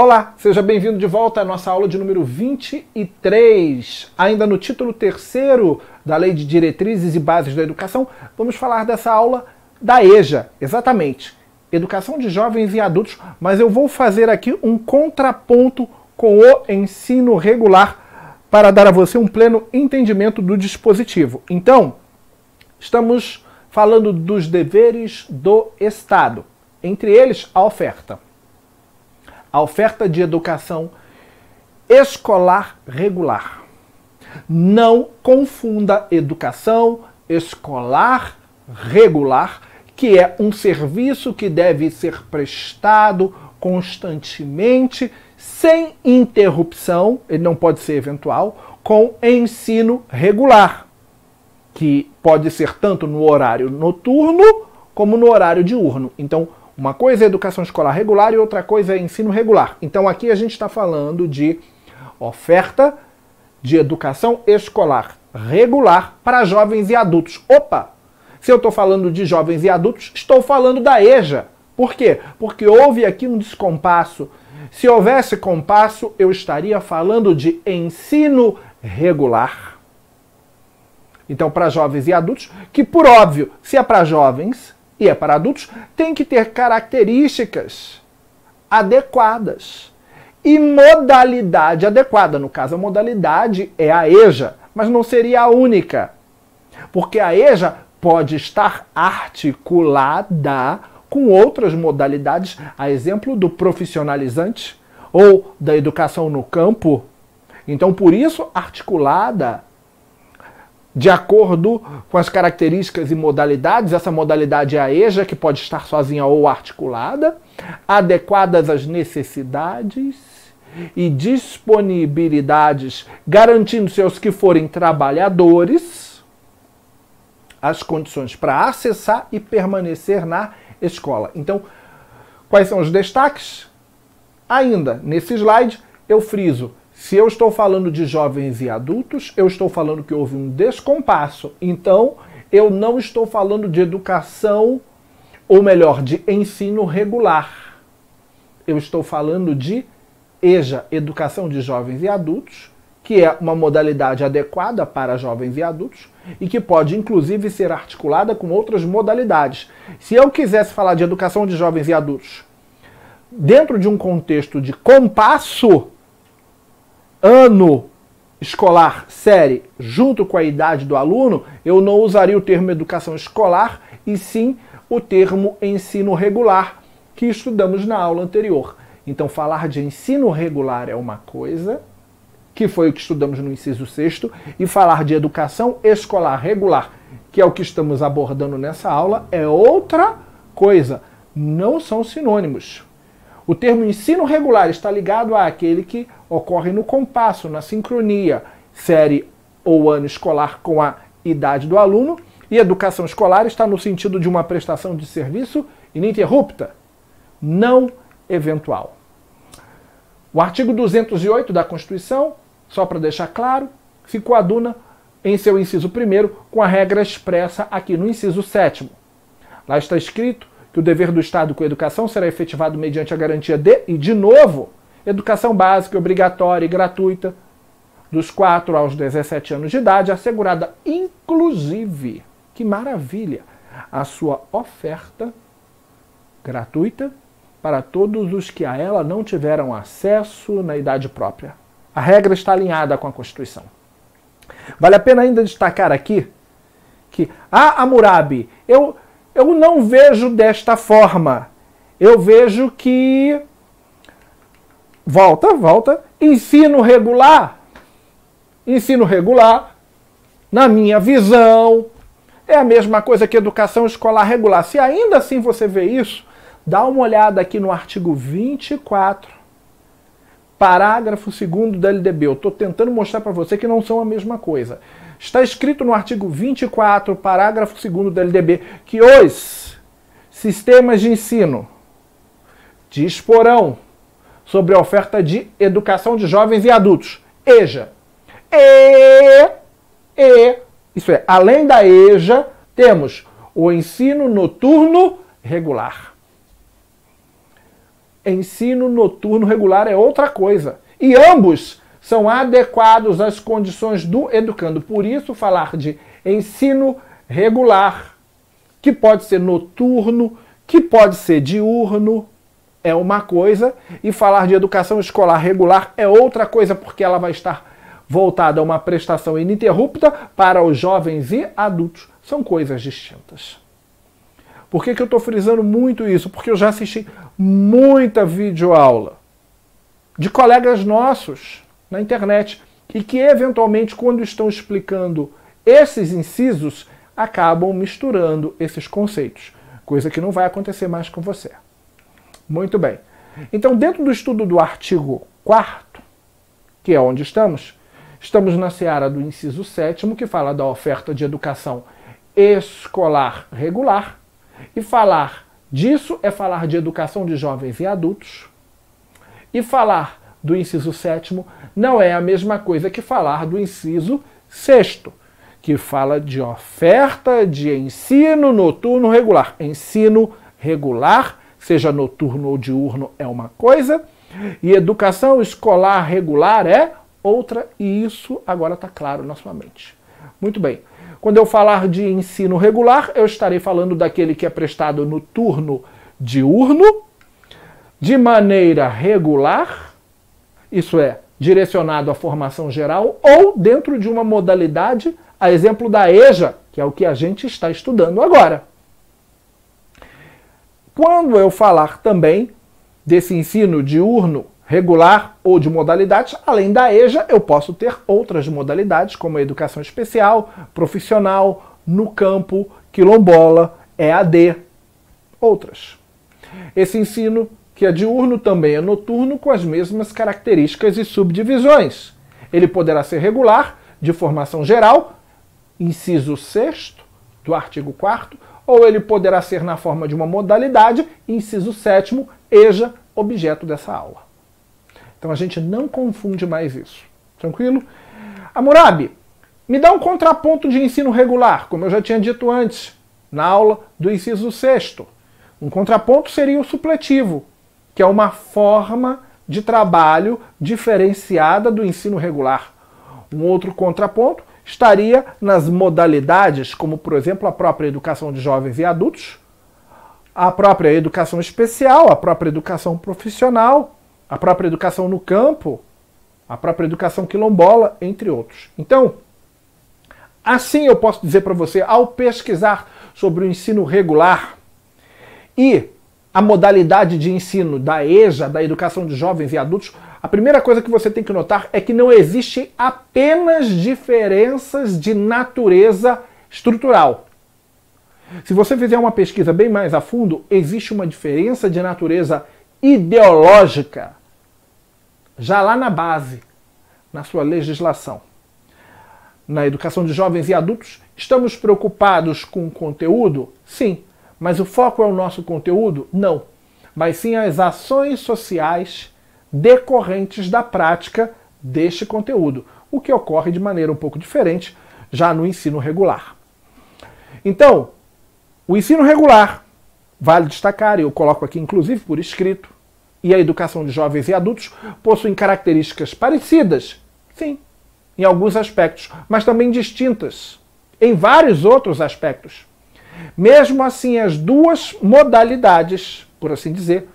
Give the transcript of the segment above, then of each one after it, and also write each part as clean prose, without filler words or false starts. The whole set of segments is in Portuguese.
Olá, seja bem-vindo de volta à nossa aula de número 23. Ainda no título 3º da Lei de Diretrizes e Bases da Educação, vamos falar dessa aula da EJA, exatamente, Educação de Jovens e Adultos, mas eu vou fazer aqui um contraponto com o ensino regular para dar a você um pleno entendimento do dispositivo. Então, estamos falando dos deveres do Estado, entre eles a oferta. A oferta de educação escolar regular. Não confunda educação escolar regular, que é um serviço que deve ser prestado constantemente, sem interrupção, ele não pode ser eventual, com ensino regular, que pode ser tanto no horário noturno como no horário diurno. Então, uma coisa é educação escolar regular e outra coisa é ensino regular. Então aqui a gente está falando de oferta de educação escolar regular para jovens e adultos. Opa! Se eu estou falando de jovens e adultos, estou falando da EJA. Por quê? Porque houve aqui um descompasso. Se houvesse compasso, eu estaria falando de ensino regular. Então, para jovens e adultos, que por óbvio, se é para jovens e é para adultos, tem que ter características adequadas e modalidade adequada. No caso, a modalidade é a EJA, mas não seria a única, porque a EJA pode estar articulada com outras modalidades, a exemplo do profissionalizante ou da educação no campo. Então, por isso, articulada de acordo com as características e modalidades, essa modalidade é a EJA, que pode estar sozinha ou articulada, adequadas às necessidades e disponibilidades, garantindo-se aos que forem trabalhadores as condições para acessar e permanecer na escola. Então, quais são os destaques? Ainda, nesse slide, eu friso. Se eu estou falando de jovens e adultos, eu estou falando que houve um descompasso. Então, eu não estou falando de educação, ou melhor, de ensino regular. Eu estou falando de EJA, Educação de Jovens e Adultos, que é uma modalidade adequada para jovens e adultos e que pode, inclusive, ser articulada com outras modalidades. Se eu quisesse falar de educação de jovens e adultos dentro de um contexto de compasso, ano escolar, série, junto com a idade do aluno, eu não usaria o termo educação escolar, e sim o termo ensino regular, que estudamos na aula anterior. Então, falar de ensino regular é uma coisa, que foi o que estudamos no inciso 6º, e falar de educação escolar regular, que é o que estamos abordando nessa aula, é outra coisa. Não são sinônimos. O termo ensino regular está ligado àquele que ocorre no compasso, na sincronia, série ou ano escolar com a idade do aluno, e educação escolar está no sentido de uma prestação de serviço ininterrupta, não eventual. O artigo 208 da Constituição, só para deixar claro, se coaduna em seu inciso 1º com a regra expressa aqui no inciso 7º. Lá está escrito que o dever do Estado com a educação será efetivado mediante a garantia de novo, educação básica, obrigatória e gratuita, dos 4 aos 17 anos de idade, assegurada inclusive, que maravilha, a sua oferta gratuita para todos os que a ela não tiveram acesso na idade própria. A regra está alinhada com a Constituição. Vale a pena ainda destacar aqui que, Hammurabi, eu não vejo desta forma. Eu vejo que ensino regular, na minha visão, é a mesma coisa que educação escolar regular. Se ainda assim você vê isso, dá uma olhada aqui no artigo 24, parágrafo 2º da LDB. Eu estou tentando mostrar para você que não são a mesma coisa. Está escrito no artigo 24, parágrafo 2º da LDB, que os sistemas de ensino disporão sobre a oferta de educação de jovens e adultos, EJA. Isso é, além da EJA, temos o ensino noturno regular. ensino noturno regular é outra coisa. E ambos são adequados às condições do educando. Por isso, falar de ensino regular, que pode ser noturno, que pode ser diurno, é uma coisa, e falar de educação escolar regular é outra coisa, porque ela vai estar voltada a uma prestação ininterrupta para os jovens e adultos. São coisas distintas. Por que eu estou frisando muito isso? Porque eu já assisti muita videoaula de colegas nossos na internet e que, eventualmente, quando estão explicando esses incisos, acabam misturando esses conceitos. Coisa que não vai acontecer mais com você. Muito bem. Então, dentro do estudo do artigo 4º, que é onde estamos na seara do inciso 7º, que fala da oferta de educação escolar regular, e falar disso é falar de educação de jovens e adultos, e falar do inciso 7º não é a mesma coisa que falar do inciso 6º, que fala de oferta de ensino noturno regular. Ensino regular, seja noturno ou diurno, é uma coisa, e educação escolar regular é outra, e isso agora está claro na sua mente. Muito bem. Quando eu falar de ensino regular, eu estarei falando daquele que é prestado no turno diurno, de maneira regular, isso é, direcionado à formação geral, ou dentro de uma modalidade, a exemplo da EJA, que é o que a gente está estudando agora. Quando eu falar também desse ensino diurno, regular ou de modalidades, além da EJA, eu posso ter outras modalidades, como a educação especial, profissional, no campo, quilombola, EAD, outras. Esse ensino, que é diurno, também é noturno, com as mesmas características e subdivisões. Ele poderá ser regular, de formação geral, inciso 6º do artigo 4º, ou ele poderá ser na forma de uma modalidade, inciso 7º, EJA, objeto dessa aula. Então a gente não confunde mais isso. Tranquilo? Hammurabi, me dá um contraponto de ensino regular, como eu já tinha dito antes, na aula do inciso 6º. Um contraponto seria o supletivo, que é uma forma de trabalho diferenciada do ensino regular. Um outro contraponto estaria nas modalidades, como, por exemplo, a própria educação de jovens e adultos, a própria educação especial, a própria educação profissional, a própria educação no campo, a própria educação quilombola, entre outros. Então, assim eu posso dizer para você, ao pesquisar sobre o ensino regular e a modalidade de ensino da EJA, da educação de jovens e adultos, a primeira coisa que você tem que notar é que não existe apenas diferenças de natureza estrutural. Se você fizer uma pesquisa bem mais a fundo, existe uma diferença de natureza ideológica, já lá na base, na sua legislação. Na educação de jovens e adultos, estamos preocupados com o conteúdo? Sim. Mas o foco é o nosso conteúdo? Não. Mas sim as ações sociais decorrentes da prática deste conteúdo, o que ocorre de maneira um pouco diferente já no ensino regular. Então, o ensino regular, vale destacar, e eu coloco aqui inclusive por escrito, e a educação de jovens e adultos possuem características parecidas, sim, em alguns aspectos, mas também distintas em vários outros aspectos. Mesmo assim, as duas modalidades, por assim dizer,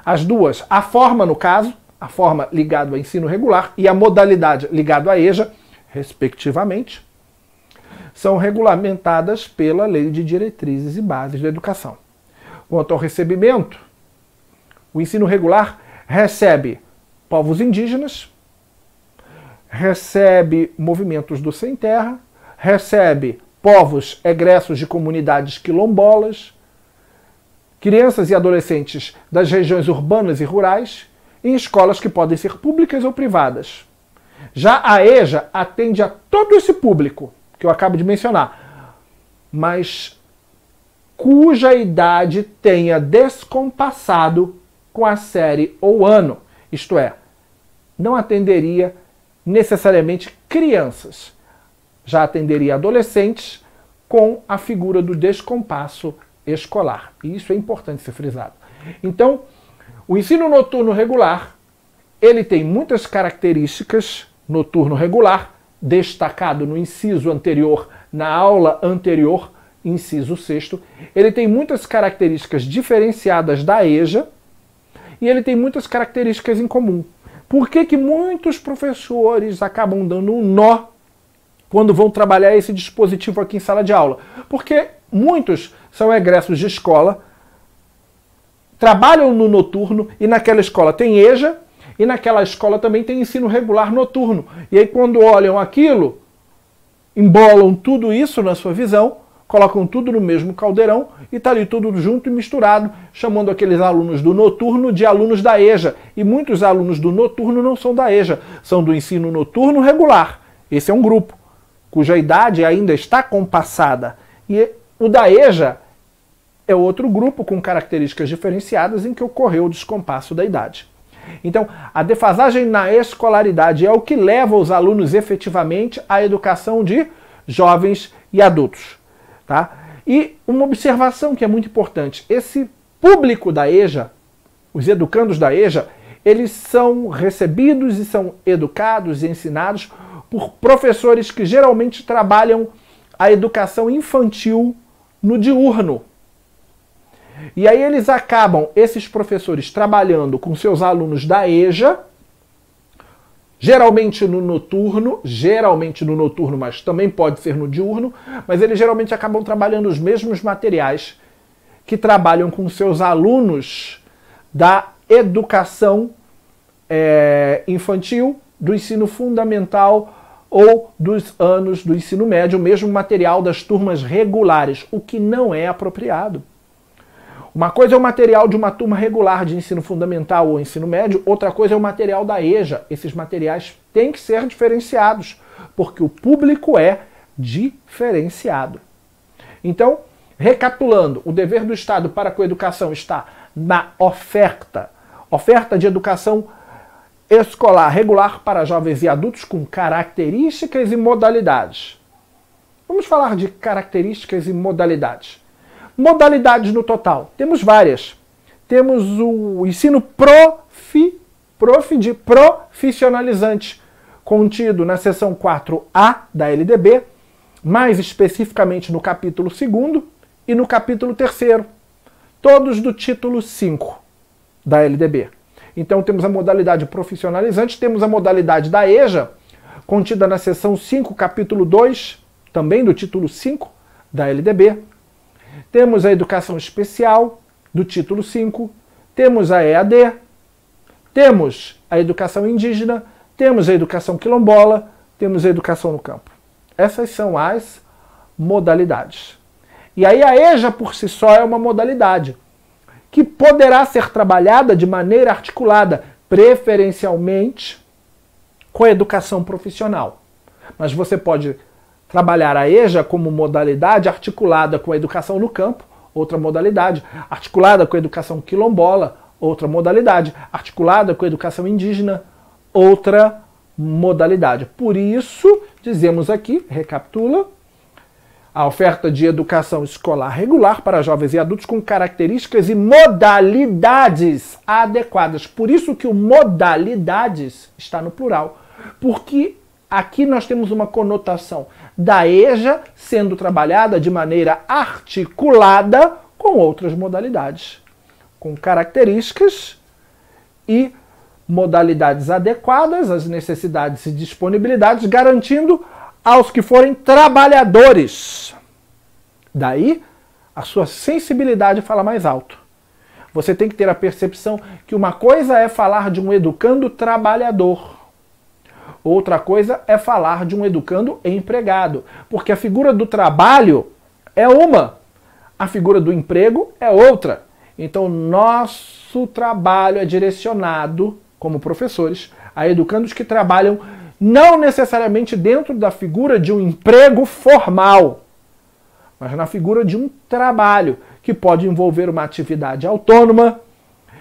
as duas, a forma no caso, a forma ligada ao ensino regular e a modalidade ligada à EJA, respectivamente, são regulamentadas pela Lei de Diretrizes e Bases da Educação. Quanto ao recebimento, o ensino regular recebe povos indígenas, recebe movimentos do sem terra, recebe povos egressos de comunidades quilombolas, crianças e adolescentes das regiões urbanas e rurais, em escolas que podem ser públicas ou privadas. Já a EJA atende a todo esse público que eu acabo de mencionar, mas cuja idade tenha descompassado com a série ou ano, isto é, não atenderia necessariamente crianças, já atenderia adolescentes com a figura do descompasso escolar. E isso é importante ser frisado. Então, O ensino noturno regular, ele tem muitas características, noturno regular, destacado no inciso anterior, na aula anterior, inciso 6º, ele tem muitas características diferenciadas da EJA e ele tem muitas características em comum. Por que que muitos professores acabam dando um nó quando vão trabalhar esse dispositivo aqui em sala de aula? Porque muitos são egressos de escola, trabalham no noturno e naquela escola tem EJA e naquela escola também tem ensino regular noturno. E aí quando olham aquilo, embolam tudo isso na sua visão, colocam tudo no mesmo caldeirão e está ali tudo junto e misturado, chamando aqueles alunos do noturno de alunos da EJA. E muitos alunos do noturno não são da EJA, são do ensino noturno regular. Esse é um grupo cuja idade ainda está compassada. E o da EJA é outro grupo com características diferenciadas em que ocorreu o descompasso da idade. Então, a defasagem na escolaridade é o que leva os alunos efetivamente à educação de jovens e adultos. Tá? E uma observação que é muito importante, esse público da EJA, os educandos da EJA, eles são recebidos e são educados e ensinados por professores que geralmente trabalham a educação infantil no diurno. E aí eles acabam, esses professores, trabalhando com seus alunos da EJA, geralmente no noturno, mas também pode ser no diurno, mas eles geralmente acabam trabalhando os mesmos materiais que trabalham com seus alunos da educação infantil, do ensino fundamental ou dos anos do ensino médio, o mesmo material das turmas regulares, o que não é apropriado. Uma coisa é o material de uma turma regular de ensino fundamental ou ensino médio, outra coisa é o material da EJA. Esses materiais têm que ser diferenciados, porque o público é diferenciado. Então, recapitulando, o dever do Estado para com a educação está na oferta de educação escolar regular para jovens e adultos com características e modalidades. Vamos falar de características e modalidades. Modalidades no total, temos várias. Temos o ensino de profissionalizante, contido na seção 4A da LDB, mais especificamente no capítulo 2º e no capítulo 3º, todos do título 5 da LDB. Então temos a modalidade profissionalizante, temos a modalidade da EJA, contida na seção 5, capítulo 2, também do título 5 da LDB. Temos a educação especial, do título 5, temos a EAD, temos a educação indígena, temos a educação quilombola, temos a educação no campo. Essas são as modalidades. E aí a EJA por si só é uma modalidade que poderá ser trabalhada de maneira articulada, preferencialmente com a educação profissional. Mas você pode trabalhar a EJA como modalidade articulada com a educação no campo, outra modalidade, articulada com a educação quilombola, outra modalidade, articulada com a educação indígena, outra modalidade. Por isso, dizemos aqui, recapitula, a oferta de educação escolar regular para jovens e adultos com características e modalidades adequadas. Por isso que o modalidades está no plural. Porque aqui nós temos uma conotação da EJA sendo trabalhada de maneira articulada com outras modalidades, com características e modalidades adequadas às necessidades e disponibilidades, garantindo aos que forem trabalhadores. Daí, a sua sensibilidade fala mais alto. Você tem que ter a percepção que uma coisa é falar de um educando trabalhador, outra coisa é falar de um educando empregado, porque a figura do trabalho é uma, a figura do emprego é outra. Então, nosso trabalho é direcionado, como professores, a educandos que trabalham não necessariamente dentro da figura de um emprego formal, mas na figura de um trabalho que pode envolver uma atividade autônoma,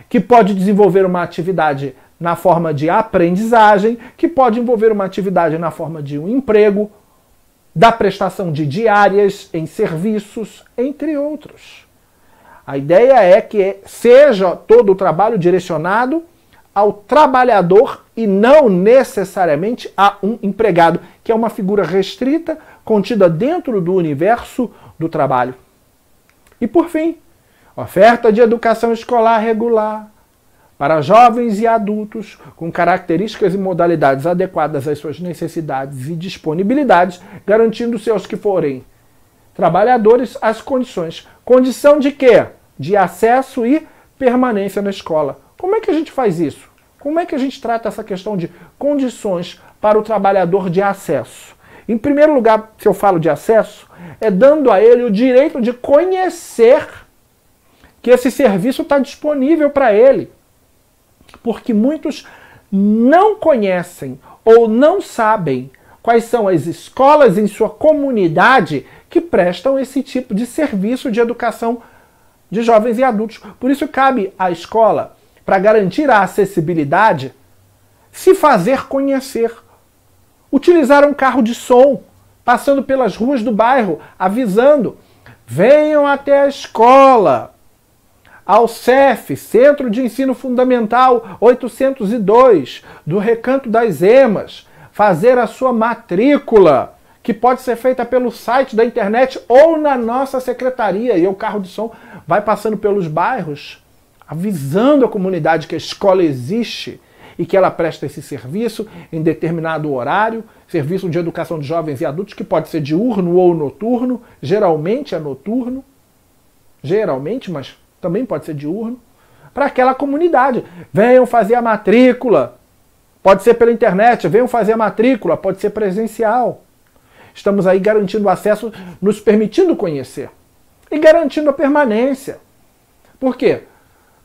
que pode desenvolver uma atividade na forma de aprendizagem, que pode envolver uma atividade na forma de um emprego, da prestação de diárias em serviços, entre outros. A ideia é que seja todo o trabalho direcionado ao trabalhador e não necessariamente a um empregado, que é uma figura restrita, contida dentro do universo do trabalho. E por fim, oferta de educação escolar regular para jovens e adultos com características e modalidades adequadas às suas necessidades e disponibilidades, garantindo-se aos que forem trabalhadores as condições. Condição de quê? De acesso e permanência na escola. Como é que a gente faz isso? Como é que a gente trata essa questão de condições para o trabalhador de acesso? Em primeiro lugar, se eu falo de acesso, é dando a ele o direito de conhecer que esse serviço está disponível para ele. Porque muitos não conhecem ou não sabem quais são as escolas em sua comunidade que prestam esse tipo de serviço de educação de jovens e adultos. Por isso cabe à escola, para garantir a acessibilidade, se fazer conhecer. Utilizar um carro de som, passando pelas ruas do bairro, avisando: venham até a escola, ao CEF, Centro de Ensino Fundamental 802, do Recanto das Emas, fazer a sua matrícula, que pode ser feita pelo site da internet ou na nossa secretaria. E o carro de som vai passando pelos bairros, avisando a comunidade que a escola existe e que ela presta esse serviço em determinado horário, serviço de educação de jovens e adultos, que pode ser diurno ou noturno, geralmente é noturno, mas também pode ser diurno, para aquela comunidade. Venham fazer a matrícula, pode ser pela internet, venham fazer a matrícula, pode ser presencial. Estamos aí garantindo o acesso, nos permitindo conhecer e garantindo a permanência. Por quê?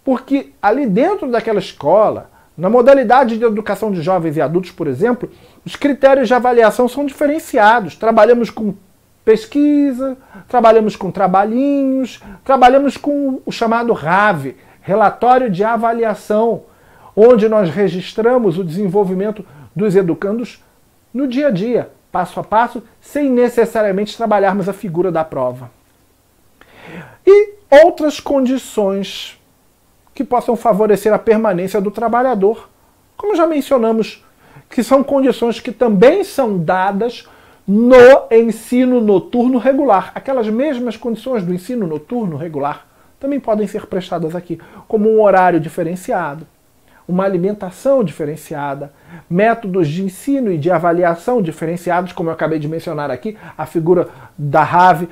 Porque ali dentro daquela escola, na modalidade de educação de jovens e adultos, por exemplo, os critérios de avaliação são diferenciados. Trabalhamos com pesquisa, trabalhamos com trabalhinhos, trabalhamos com o chamado RAV, Relatório de Avaliação, onde nós registramos o desenvolvimento dos educandos no dia a dia, passo a passo, sem necessariamente trabalharmos a figura da prova. E outras condições que possam favorecer a permanência do trabalhador, como já mencionamos, que são condições que também são dadas no ensino noturno regular. Aquelas mesmas condições do ensino noturno regular também podem ser prestadas aqui, como um horário diferenciado, uma alimentação diferenciada, métodos de ensino e de avaliação diferenciados, como eu acabei de mencionar aqui, a figura da RAV,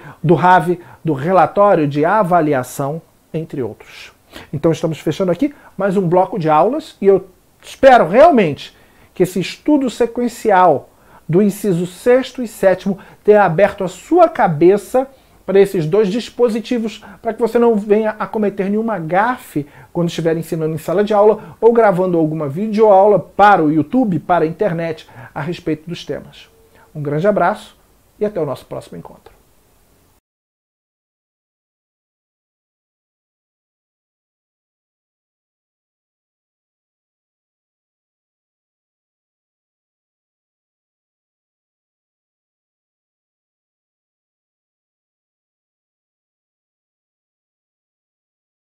do relatório de avaliação, entre outros. Então estamos fechando aqui mais um bloco de aulas e eu espero realmente que esse estudo sequencial do inciso 6º e 7º tenha aberto a sua cabeça para esses dois dispositivos, para que você não venha a cometer nenhuma gafe quando estiver ensinando em sala de aula ou gravando alguma videoaula para o YouTube, para a internet, a respeito dos temas. Um grande abraço e até o nosso próximo encontro.